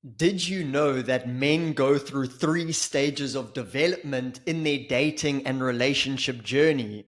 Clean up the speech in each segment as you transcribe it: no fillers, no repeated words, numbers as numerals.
Did you know that men go through three stages of development in their dating and relationship journey?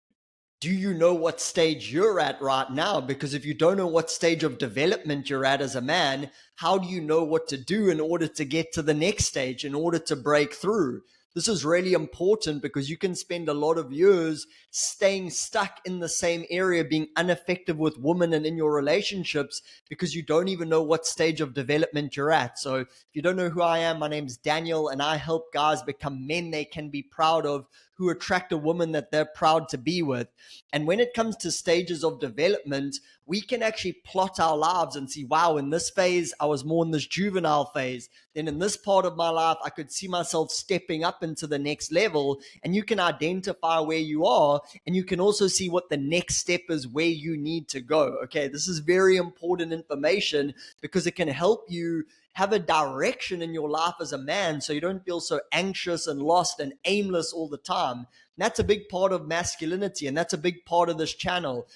Do you know what stage you're at right now? Because if you don't know what stage of development you're at as a man, how do you know what to do in order to get to the next stage, in order to break through? This is really important because you can spend a lot of years staying stuck in the same area, being ineffective with women and in your relationships because you don't even know what stage of development you're at. So, if you don't know who I am, my name's Daniel, and I help guys become men they can be proud of, who attract a woman that they're proud to be with. And when it comes to stages of development, we can actually plot our lives and see, wow, in this phase, I was more in this juvenile phase. Then in this part of my life, I could see myself stepping up into the next level. And you can identify where you are, and you can also see what the next step is where you need to go. Okay, this is very important information because it can help you have a direction in your life as a man so you don't feel so anxious and lost and aimless all the time. And that's a big part of masculinity, and that's a big part of this channel.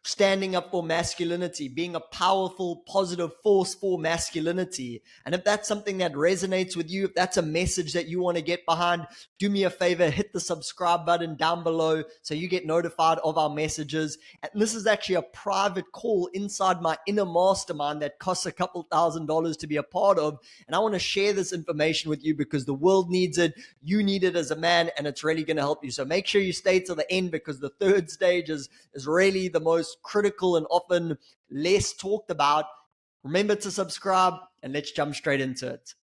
Standing up for masculinity, being a powerful, positive force for masculinity. And if that's something that resonates with you, if that's a message that you want to get behind, do me a favor, hit the subscribe button down below so you get notified of our messages. And this is actually a private call inside my inner mastermind that costs a couple $1,000s to be a part of. And I want to share this information with you because the world needs it, you need it as a man, and it's really going to help you. So make sure you stay to the end because the third stage is really the most critical and often less talked about. Remember to subscribe, and let's jump straight into it.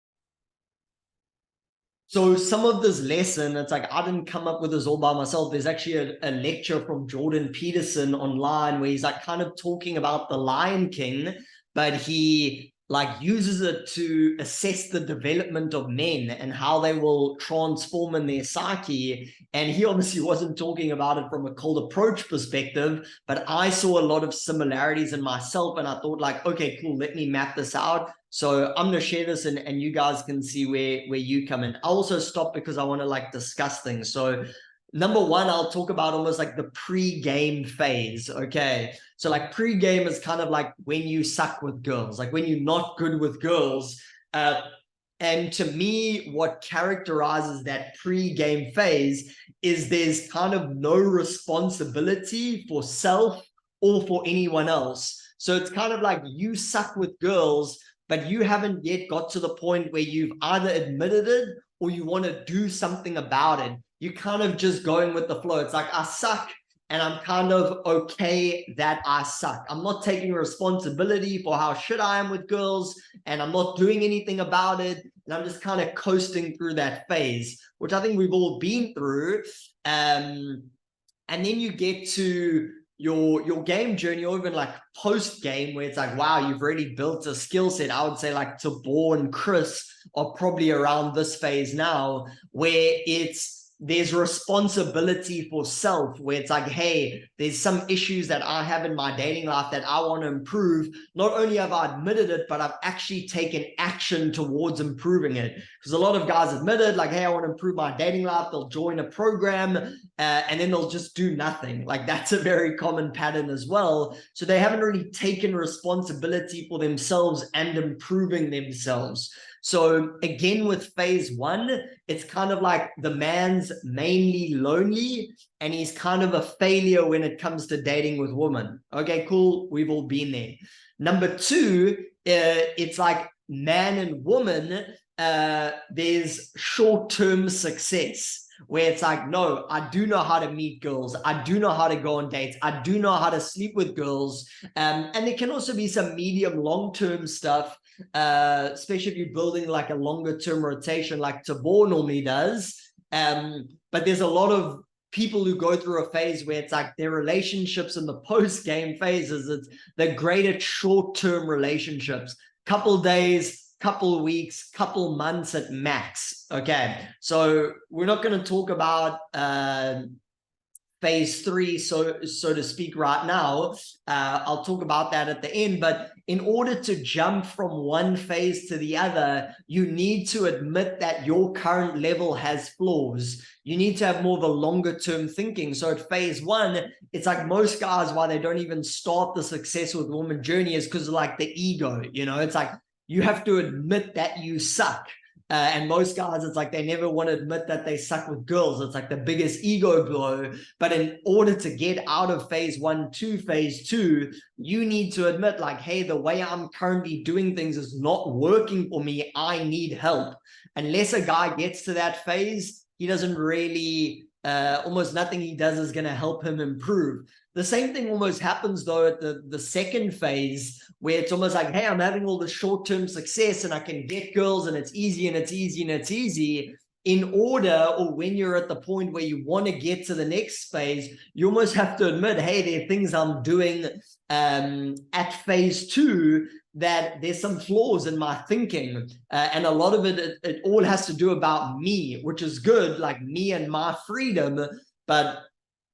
So some of this lesson, it's like I didn't come up with this all by myself. There's actually a lecture from Jordan Peterson online where he's like kind of talking about the Lion King, but he like uses it to assess the development of men and how they will transform in their psyche. And he obviously wasn't talking about it from a cold approach perspective, but I saw a lot of similarities in myself, and I thought like, okay, cool, let me map this out. So I'm going to share this, and you guys can see where you come in. I'll also stop because I want to like discuss things. So number one, I'll talk about almost like the pre-game phase. Okay. So like pre-game is kind of like when you suck with girls, like when you're not good with girls. And to me, what characterizes that pre-game phase is there's kind of no responsibility for self or for anyone else. So it's kind of like you suck with girls, but you haven't yet got to the point where you've either admitted it or you want to do something about it. You're kind of just going with the flow. It's like, I suck, and I'm kind of okay that I suck. I'm not taking responsibility for how shit I am with girls, and I'm not doing anything about it. And I'm just kind of coasting through that phase, which I think we've all been through. And then you get to your game journey, or even like post game, where it's like, wow, you've already built a skill set. I would say like Tabor and Chris are probably around this phase now, where there's responsibility for self, where it's like, hey, there's some issues that I have in my dating life that I want to improve. Not only have I admitted it, but I've actually taken action towards improving it. Because a lot of guys admitted like, hey, I want to improve my dating life. They'll join a program and then they'll just do nothing. Like that's a very common pattern as well. So they haven't really taken responsibility for themselves and improving themselves. So again, with phase one, it's kind of like the man's mainly lonely and he's kind of a failure when it comes to dating with women. Okay, cool. We've all been there. Number two, it's like man and woman, there's short-term success where it's like, no, I do know how to meet girls. I do know how to go on dates. I do know how to sleep with girls. And there can also be some medium long-term stuff, especially if you're building like a longer term rotation like Tabor normally does. But there's a lot of people who go through a phase where it's like their relationships in the post-game phases, it's the greater short-term relationships, couple days, couple weeks, couple months at max. Okay, so we're not going to talk about phase three, so to speak, right now. I'll talk about that at the end. But in order to jump from one phase to the other, you need to admit that your current level has flaws. You need to have more of a longer term thinking. So at phase one, it's like most guys, why they don't even start the success with woman journey is because of like the ego, you know, it's like you have to admit that you suck. And most guys, it's like they never want to admit that they suck with girls. It's like the biggest ego blow. But in order to get out of phase 1 to phase 2, you need to admit, like, hey, the way I'm currently doing things is not working for me. I need help. Unless a guy gets to that phase, he doesn't really, almost nothing he does is going to help him improve. The same thing almost happens, though, at the second phase, where it's almost like, hey, I'm having all this short-term success and I can get girls and it's easy and it's easy and it's easy. In order, or when you're at the point where you want to get to the next phase, you almost have to admit, hey, there are things I'm doing at phase 2 that there's some flaws in my thinking. And a lot of it all has to do about me, which is good, like me and my freedom. But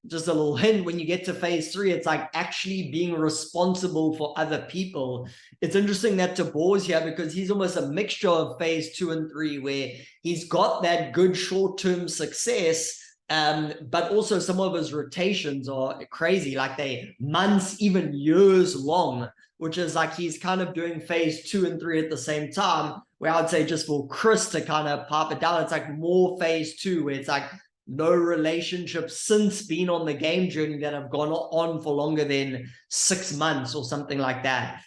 just a little hint, when you get to phase 3, it's like actually being responsible for other people. It's interesting that Tabor's here, because he's almost a mixture of phase 2 and 3, where he's got that good short-term success, but also some of his rotations are crazy, like they months, even years long, which is like he's kind of doing phase 2 and 3 at the same time, where I would say, just for Chris to kind of pop it down, it's like more phase 2, where it's like no relationships since being on the game journey that have gone on for longer than 6 months or something like that.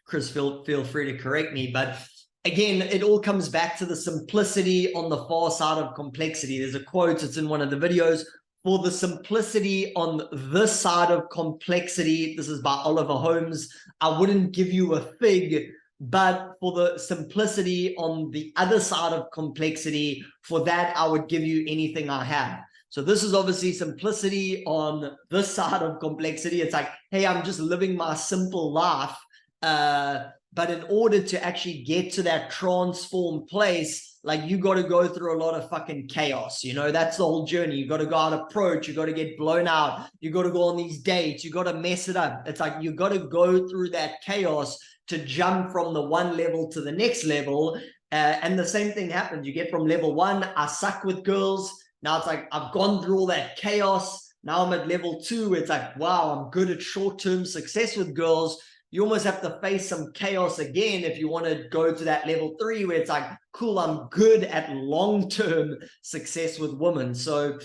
Chris, feel free to correct me, but again, it all comes back to the simplicity on the far side of complexity. There's a quote, it's in one of the videos: for the simplicity on this side of complexity, this is by Oliver Holmes, I wouldn't give you a fig. But for the simplicity on the other side of complexity, for that, I would give you anything I have. So this is obviously simplicity on this side of complexity. It's like, hey, I'm just living my simple life. But in order to actually get to that transformed place, like, you got to go through a lot of fucking chaos. You know, that's the whole journey. You got to go out approach. You got to get blown out. You got to go on these dates. You got to mess it up. It's like you got to go through that chaos to jump from the one level to the next level. And the same thing happens. You get from level 1, I suck with girls. Now it's like, I've gone through all that chaos. Now I'm at level 2. It's like, wow, I'm good at short-term success with girls. You almost have to face some chaos again if you want to go to that level 3, where it's like, cool, I'm good at long-term success with women. So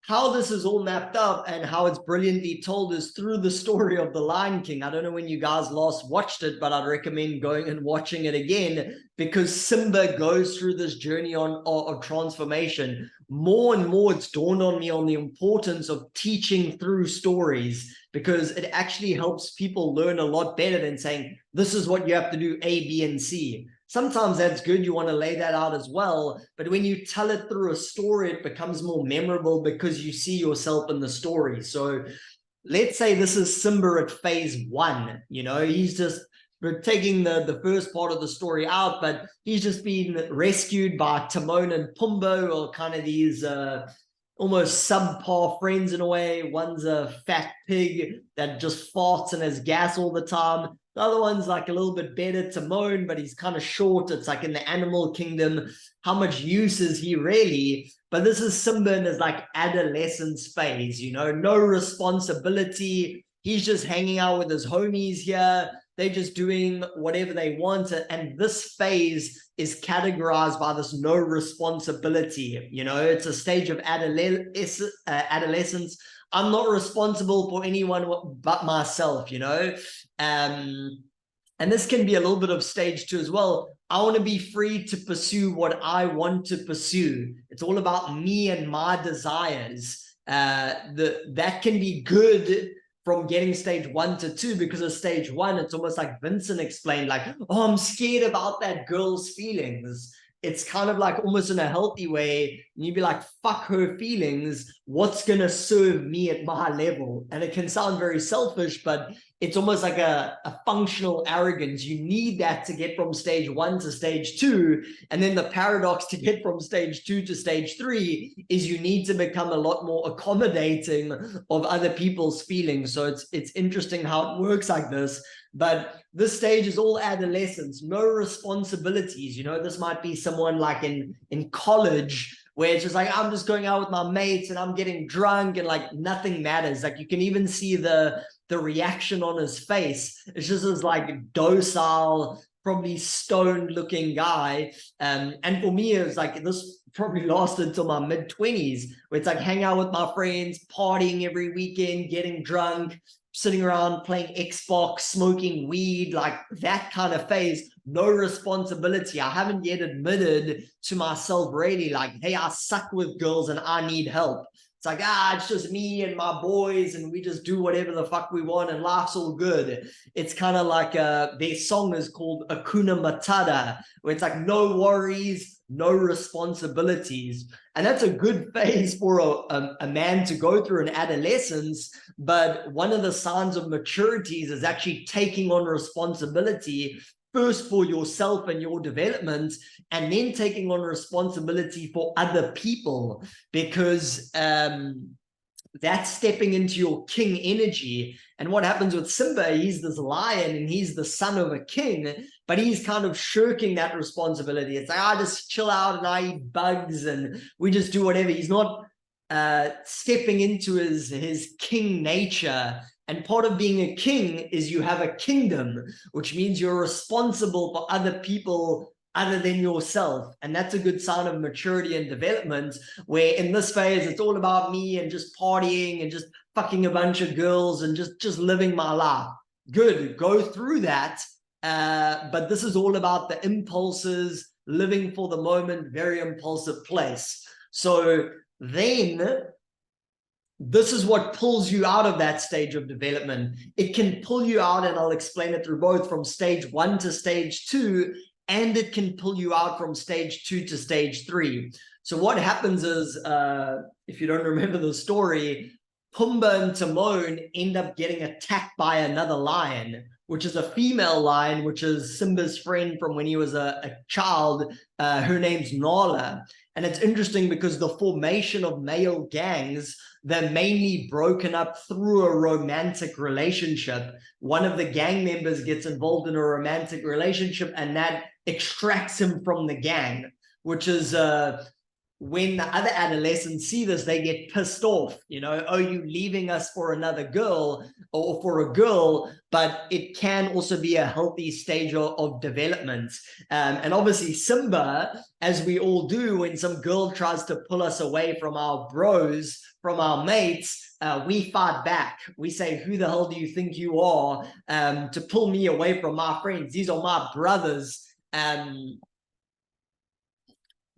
how this is all mapped up and how it's brilliantly told is through the story of the Lion King. I don't know when you guys last watched it, but I'd recommend going and watching it again, because Simba goes through this journey of transformation. More and more, it's dawned on me on the importance of teaching through stories, because it actually helps people learn a lot better than saying, this is what you have to do, A, B, and C. Sometimes that's good. You want to lay that out as well. But when you tell it through a story, it becomes more memorable because you see yourself in the story. So let's say this is Simba at phase 1. You know, he's just, we're taking the first part of the story out, but he's just been rescued by Timon and Pumbaa, or kind of these almost subpar friends in a way. One's a fat pig that just farts and has gas all the time. The other one's like a little bit better, Timon, but he's kind of short. It's like in the animal kingdom. How much use is he really? But this is Simba in his like adolescence phase, you know, no responsibility. He's just hanging out with his homies here. They're just doing whatever they want. And this phase is categorized by this no responsibility. You know, it's a stage of adolescence. I'm not responsible for anyone but myself, you know. And this can be a little bit of stage 2 as well. I want to be free to pursue what I want to pursue. It's all about me and my desires. That can be good from getting stage 1 to 2, because of stage 1, it's almost like Vincent explained, like, oh, I'm scared about that girl's feelings. It's kind of like almost in a healthy way, and you'd be like, fuck her feelings, what's going to serve me at my level? And it can sound very selfish, but it's almost like a functional arrogance. You need that to get from stage 1 to stage 2. And then the paradox to get from stage 2 to stage 3 is you need to become a lot more accommodating of other people's feelings. So it's interesting how it works like this. But this stage is all adolescence, no responsibilities. You know, this might be someone like in college, where it's just like, I'm just going out with my mates and I'm getting drunk and like nothing matters. Like you can even see the reaction on his face. It's just this like docile, probably stoned looking guy. And for me, it was like, this probably lasted till my mid-20s, where it's like hang out with my friends, partying every weekend, getting drunk, sitting around playing Xbox, smoking weed, like that kind of phase. No responsibility. I haven't yet admitted to myself really like, hey, I suck with girls and I need help. It's like, it's just me and my boys and we just do whatever the fuck we want and life's all good. It's kind of like their song is called Hakuna Matata, where it's like no worries, no responsibilities. And that's a good phase for a man to go through in adolescence. But one of the signs of maturities is actually taking on responsibility first for yourself and your development, and then taking on responsibility for other people, because that's stepping into your king energy. And what happens with Simba, he's this lion and he's the son of a king, but he's kind of shirking that responsibility. It's like, I just chill out and I eat bugs and we just do whatever. He's not stepping into his king nature. And part of being a king is you have a kingdom, which means you're responsible for other people other than yourself. And that's a good sign of maturity and development, where in this phase, it's all about me and just partying and just fucking a bunch of girls and just living my life. Good, go through that. But this is all about the impulses, living for the moment, very impulsive place. So then this is what pulls you out of that stage of development. It can pull you out, and I'll explain it through both, from stage 1 to stage 2, and it can pull you out from stage 2 to stage 3. So what happens is, if you don't remember the story, Pumbaa and Timon end up getting attacked by another lion, which is a female lion, which is Simba's friend from when he was a child. Her name's Nala. And it's interesting because the formation of male gangs, they're mainly broken up through a romantic relationship. One of the gang members gets involved in a romantic relationship and that extracts him from the gang, which is when the other adolescents see this, they get pissed off, oh, you leaving us for another girl or for a girl. But it can also be a healthy stage of development. And obviously Simba, as we all do, when some girl tries to pull us away from our bros, from our mates, we fight back. We say, who the hell do you think you are to pull me away from my friends? These are my brothers.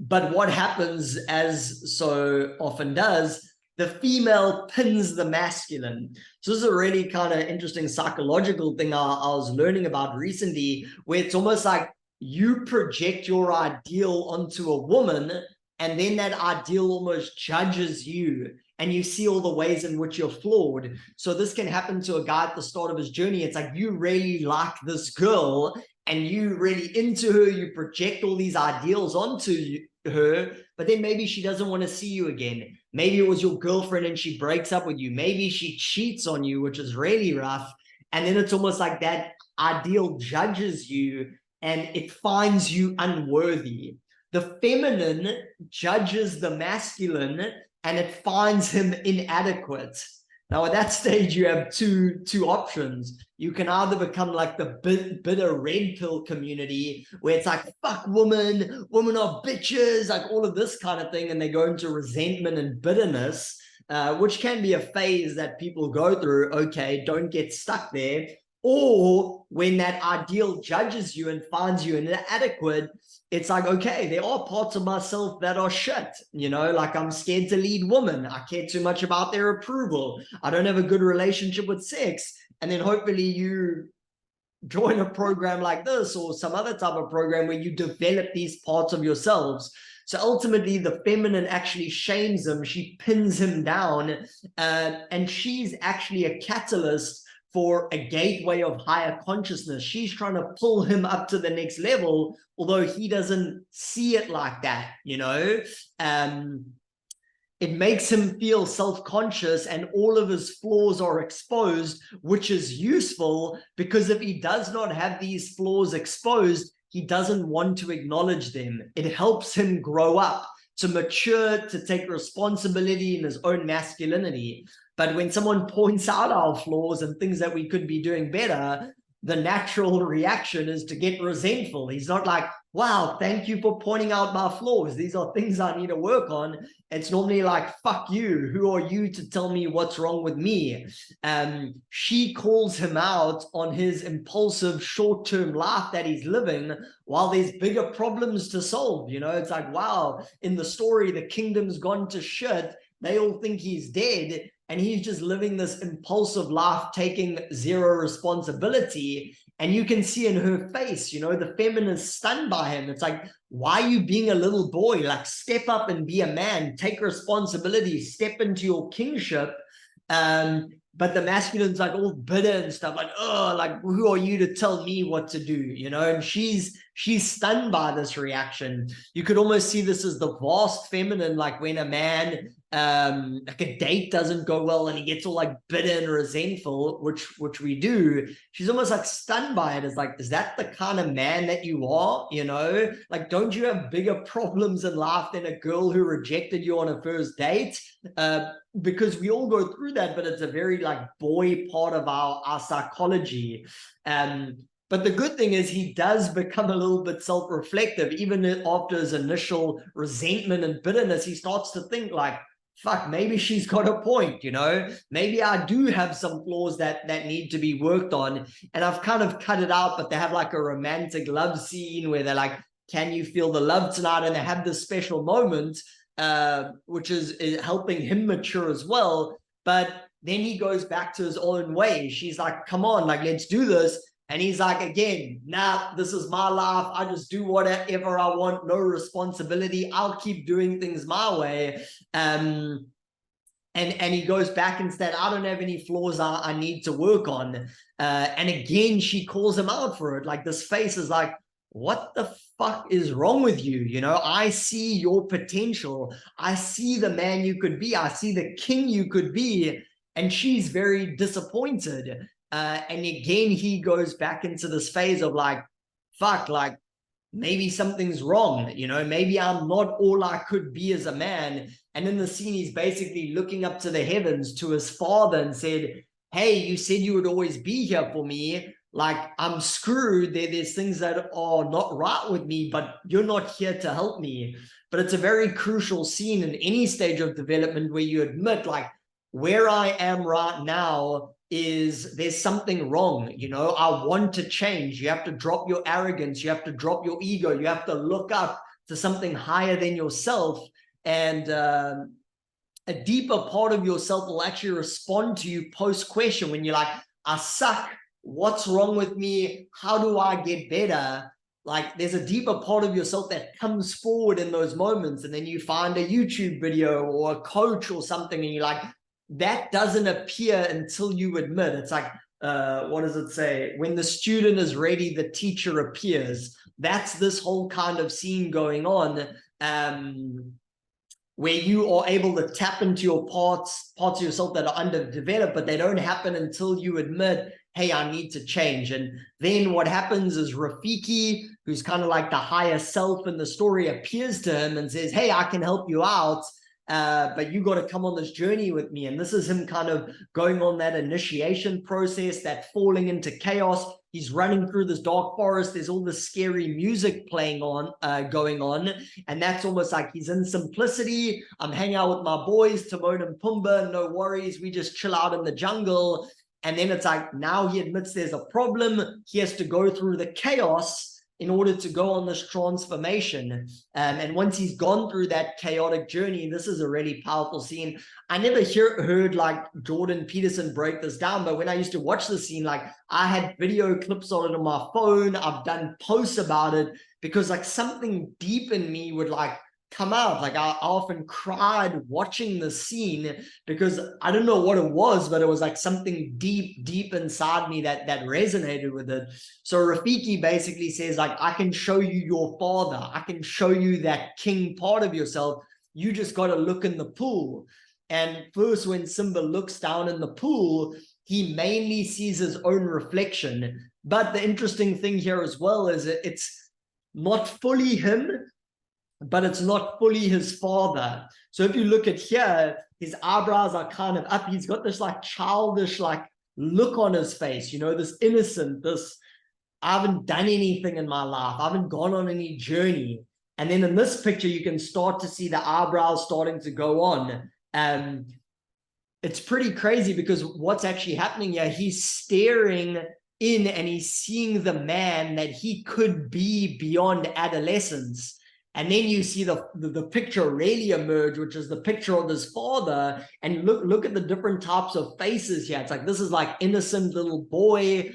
But what happens, as so often does, the female pins the masculine. So this is a really kind of interesting psychological thing I was learning about recently, where it's almost like you project your ideal onto a woman, and then that ideal almost judges you, and you see all the ways in which you're flawed. So this can happen to a guy at the start of his journey. It's like you really like this girl, and you really into her, you project all these ideals onto her, but then maybe she doesn't want to see you again. Maybe it was your girlfriend and she breaks up with you. Maybe she cheats on you, which is really rough. And then it's almost like that ideal judges you and it finds you unworthy. The feminine judges the masculine and it finds him inadequate. Now, at that stage, you have two options. You can either become like the bitter red pill community, where it's like, fuck women are bitches, like all of this kind of thing, and they go into resentment and bitterness, which can be a phase that people go through. Okay, don't get stuck there. Or when that ideal judges you and finds you inadequate, it's like, okay, there are parts of myself that are shit, like I'm scared to lead women. I care too much about their approval. I don't have a good relationship with sex. And then hopefully you join a program like this or some other type of program where you develop these parts of yourselves. So ultimately, the feminine actually shames him. She pins him down, and she's actually a catalyst for a gateway of higher consciousness. She's trying to pull him up to the next level, although he doesn't see it like that, It makes him feel self-conscious and all of his flaws are exposed, which is useful because if he does not have these flaws exposed, he doesn't want to acknowledge them. It helps him grow up. to mature, to take responsibility in his own masculinity. But when someone points out our flaws and things that we could be doing better, the natural reaction is to get resentful. He's not like, wow, thank you for pointing out my flaws. These are things I need to work on. It's normally like, fuck you. Who are you to tell me what's wrong with me? She calls him out on his impulsive short-term life that he's living while there's bigger problems to solve. You know, it's like, wow, in the story, the kingdom's gone to shit. They all think he's dead. And he's just living this impulsive life, taking zero responsibility. And you can see in her face, you know, the feminine is stunned by him. It's like, why are you being a little boy? Like, step up and be a man, take responsibility, step into your kingship. But the masculine's like all bitter and stuff, like, oh, like, who are you to tell me what to do? You know, and she's stunned by this reaction. You could almost see this as the vast feminine, like when a man, like a date doesn't go well and he gets all like bitter and resentful, which we do. She's almost like stunned by it. It's like, is that the kind of man that you are? You know, like, don't you have bigger problems in life than a girl who rejected you on a first date? Because we all go through that, but it's a very like boy part of our psychology. But the good thing is he does become a little bit self-reflective. Even after his initial resentment and bitterness, he starts to think like, fuck, maybe she's got a point, you know? Maybe I do have some flaws that need to be worked on. And I've kind of cut it out, but they have like a romantic love scene where they're like, can you feel the love tonight? And they have this special moment, which is helping him mature as well. But then he goes back to his own way. She's like, come on, like, let's do this. And he's like, again, nah, this is my life. I just do whatever I want, no responsibility. I'll keep doing things my way. And he goes back and said, I don't have any flaws I need to work on. And again, she calls him out for it. Like, this face is like, what the fuck is wrong with you? You know, I see your potential. I see the man you could be. I see the king you could be. And she's very disappointed. And again, he goes back into this phase of like, fuck, like, maybe something's wrong, you know, maybe I'm not all I could be as a man. And in the scene, he's basically looking up to the heavens, to his father, and said, hey, you said you would always be here for me. Like, I'm screwed. There's things that are not right with me, but you're not here to help me. But it's a very crucial scene in any stage of development where you admit, like, where I am right now is there's something wrong. You know, I want to change. You have to drop your arrogance. You have to drop your ego. You have to look up to something higher than yourself. And a deeper part of yourself will actually respond to you post-question when you're like, I suck. What's wrong with me? How do I get better? Like, there's a deeper part of yourself that comes forward in those moments. And then you find a YouTube video or a coach or something, and you're like, that doesn't appear until you admit. It's like, what does it say? When the student is ready, the teacher appears. That's this whole kind of scene going on, where you are able to tap into your parts of yourself that are underdeveloped, but they don't happen until you admit, hey, I need to change. And then what happens is Rafiki, who's kind of like the higher self in the story, appears to him and says, hey, I can help you out. But you got to come on this journey with me. And this is him kind of going on that initiation process, that falling into chaos. He's running through this dark forest. There's all this scary music playing on, going on. And that's almost like he's in simplicity. I'm hanging out with my boys, Timon and Pumbaa, no worries. We just chill out in the jungle. And then it's like, now he admits there's a problem. He has to go through the chaos in order to go on this transformation. And once he's gone through that chaotic journey, this is a really powerful scene. I never heard like Jordan Peterson break this down, but when I used to watch the scene, like, I had video clips on it on my phone. I've done posts about it because like something deep in me would like come out. Like, I often cried watching the scene because I don't know what it was, but it was like something deep inside me that resonated with it. So Rafiki basically says, like, I can show you your father. I can show you that king part of yourself. You just got to look in the pool. And first, when Simba looks down in the pool, he mainly sees his own reflection. But the interesting thing here as well is it's not fully him, but it's not fully his father. So if you look at here, his eyebrows are kind of up. He's got this like childish like look on his face, you know, this innocent, this I haven't done anything in my life. I haven't gone on any journey. And then in this picture, you can start to see the eyebrows starting to go on. It's pretty crazy because what's actually happening here, he's staring in and he's seeing the man that he could be beyond adolescence. And then you see the picture really emerge, which is the picture of his father. And look at the different types of faces here. It's like, this is like innocent little boy,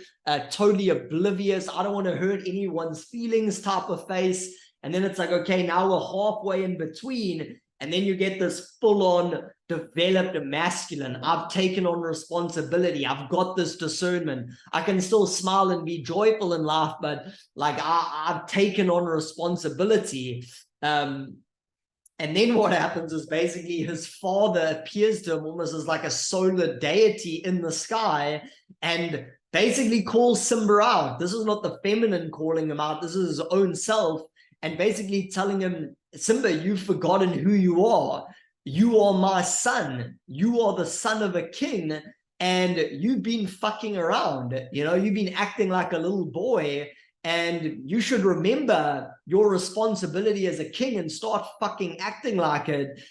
totally oblivious. I don't want to hurt anyone's feelings type of face. And then it's like, okay, now we're halfway in between. And then you get this full-on developed masculine. I've taken on responsibility. I've got this discernment. I can still smile and be joyful and laugh, but like I've taken on responsibility. And then what happens is basically his father appears to him almost as like a solar deity in the sky and basically calls Simba out. This is not the feminine calling him out. This is his own self. And basically telling him, Simba, you've forgotten who you are. You are my son. You are the son of a king. And you've been fucking around. You know, you've been acting like a little boy. And you should remember your responsibility as a king and start fucking acting like it.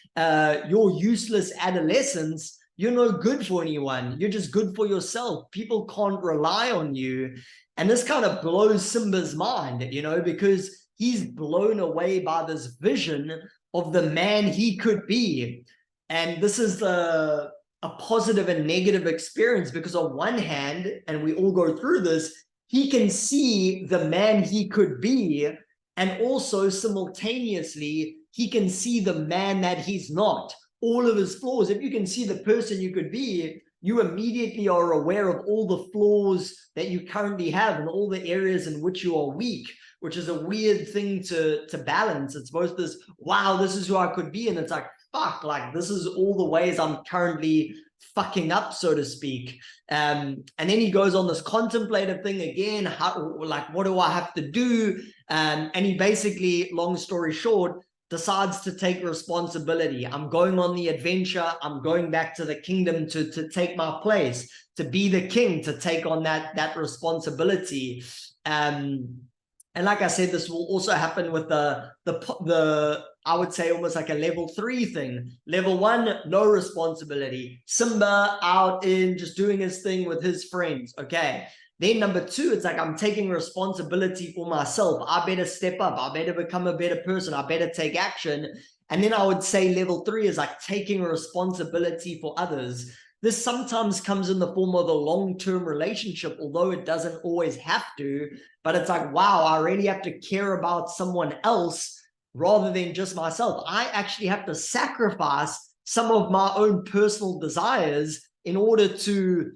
Your useless adolescence, you're no good for anyone. You're just good for yourself. People can't rely on you. And this kind of blows Simba's mind, you know, because he's blown away by this vision of the man he could be. And this is a positive and negative experience because on one hand, and we all go through this, he can see the man he could be, and also simultaneously, he can see the man that he's not. All of his flaws. If you can see the person you could be, you immediately are aware of all the flaws that you currently have and all the areas in which you are weak, which is a weird thing to balance. It's both this, wow, this is who I could be. And it's like, fuck, like this is all the ways I'm currently fucking up, so to speak. And then he goes on this contemplative thing again, how, like, what do I have to do? And he basically, long story short, decides to take responsibility. I'm going on the adventure. I'm going back to the kingdom to take my place, to be the king, to take on that responsibility. And like I said, this will also happen with the I would say almost like a level 3 thing. Level 1, no responsibility. Simba out in just doing his thing with his friends. Okay. Then number 2, it's like I'm taking responsibility for myself. I better step up. I better become a better person. I better take action. And then I would say level 3 is like taking responsibility for others. This sometimes comes in the form of a long-term relationship, although it doesn't always have to. But it's like, wow, I really have to care about someone else rather than just myself. I actually have to sacrifice some of my own personal desires in order to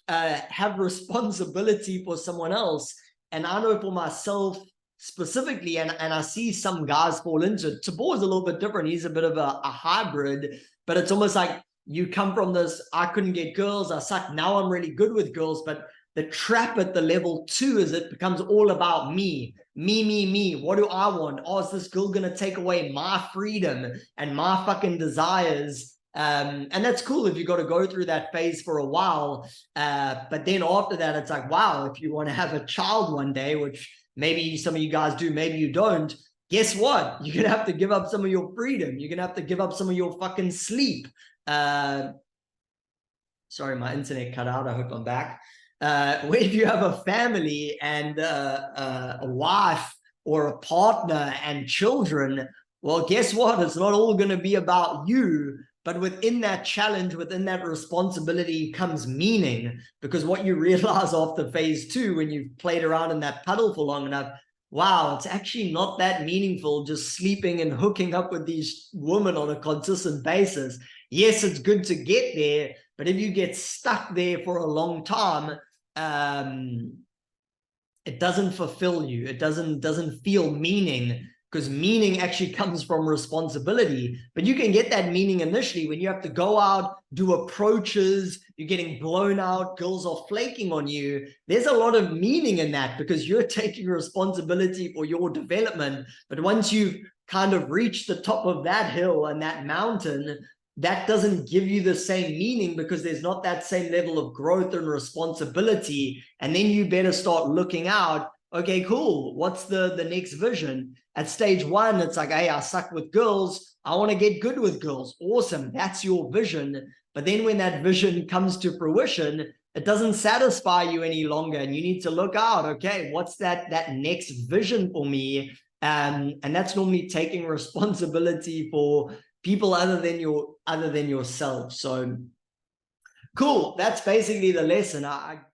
have responsibility for someone else. And I know for myself specifically, and I see some guys fall into it. Tabor is a little bit different. He's a bit of a hybrid, but it's almost like you come from this, I couldn't get girls, I suck, now I'm really good with girls. But the trap at the level 2 is it becomes all about me. What do I want? Oh, is this girl going to take away my freedom and my fucking desires? And that's cool if you got to go through that phase for a while. But then after that, it's like, wow, if you want to have a child one day, which maybe some of you guys do, maybe you don't, guess what? You're going to have to give up some of your freedom. You're going to have to give up some of your fucking sleep. Sorry, my internet cut out. I hope I'm back. If you have a family and a wife or a partner and children, well, guess what? It's not all going to be about you, but within that challenge, within that responsibility comes meaning, because what you realize after phase 2, when you've played around in that puddle for long enough, wow, it's actually not that meaningful just sleeping and hooking up with these women on a consistent basis. Yes, it's good to get there, but if you get stuck there for a long time, it doesn't fulfill you. It doesn't feel meaning. because meaning actually comes from responsibility. But you can get that meaning initially when you have to go out, do approaches, you're getting blown out, girls are flaking on you. There's a lot of meaning in that because you're taking responsibility for your development. But once you've kind of reached the top of that hill and that mountain, that doesn't give you the same meaning because there's not that same level of growth and responsibility. And then you better start looking out. Okay, cool. What's the next vision? At stage one, it's like, hey, I suck with girls. I want to get good with girls. Awesome. That's your vision. But then when that vision comes to fruition, it doesn't satisfy you any longer. And you need to look out. Okay, what's that next vision for me? And that's normally taking responsibility for people other than yourself. So cool. That's basically the lesson. I